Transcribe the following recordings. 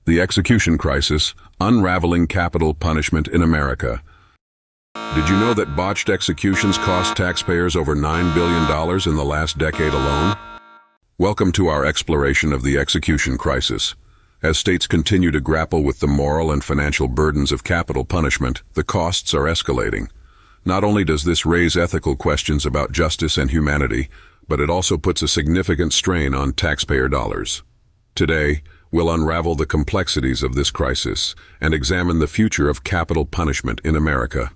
The Execution Crisis, Unraveling Capital Punishment in America. Did you know that botched executions cost taxpayers over $9 billion in the last decade alone? Welcome to our exploration of the execution crisis. As states continue to grapple with the moral and financial burdens of capital punishment, the costs are escalating. Not only does this raise ethical questions about justice and humanity, but it also puts a significant strain on taxpayer dollars. Today, we'll unravel the complexities of this crisis and examine the future of capital punishment in America.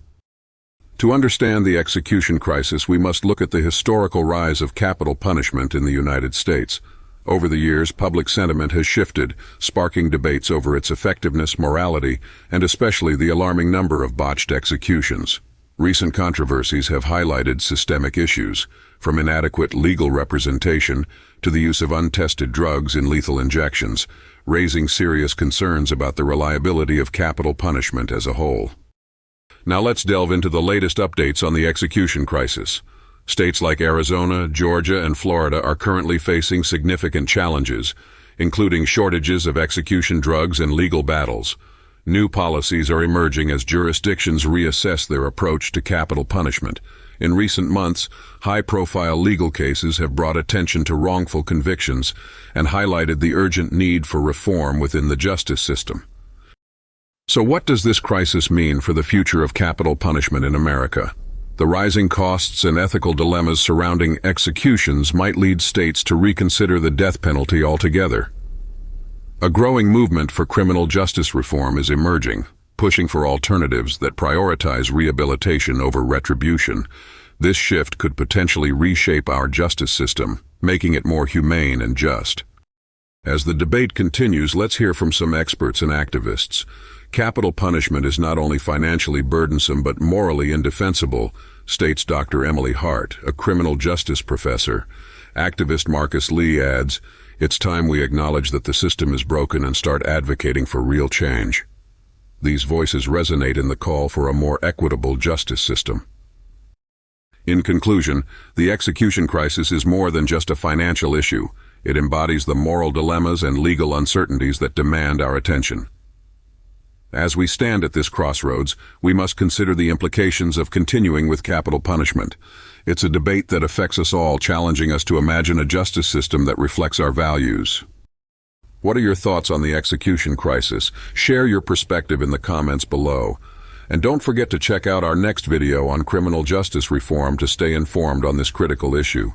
To understand the execution crisis, we must look at the historical rise of capital punishment in the United States. Over the years, public sentiment has shifted, sparking debates over its effectiveness, morality, and especially the alarming number of botched executions. Recent controversies have highlighted systemic issues, from inadequate legal representation to the use of untested drugs in lethal injections, raising serious concerns about the reliability of capital punishment as a whole. Now let's delve into the latest updates on the execution crisis. States like Arizona, Georgia, and Florida are currently facing significant challenges, including shortages of execution drugs and legal battles. New policies are emerging as jurisdictions reassess their approach to capital punishment. In recent months, high-profile legal cases have brought attention to wrongful convictions and highlighted the urgent need for reform within the justice system. So what does this crisis mean for the future of capital punishment in America? The rising costs and ethical dilemmas surrounding executions might lead states to reconsider the death penalty altogether. A growing movement for criminal justice reform is emerging, pushing for alternatives that prioritize rehabilitation over retribution. This shift could potentially reshape our justice system, making it more humane and just. As the debate continues, let's hear from some experts and activists. Capital punishment is not only financially burdensome but morally indefensible, states Dr. Emily Hart, a criminal justice professor. Activist Marcus Lee adds, "It's time we acknowledge that the system is broken and start advocating for real change." These voices resonate in the call for a more equitable justice system. In conclusion, the execution crisis is more than just a financial issue. It embodies the moral dilemmas and legal uncertainties that demand our attention. As we stand at this crossroads, we must consider the implications of continuing with capital punishment. It's a debate that affects us all, challenging us to imagine a justice system that reflects our values. What are your thoughts on the execution crisis? Share your perspective in the comments below. And don't forget to check out our next video on criminal justice reform to stay informed on this critical issue.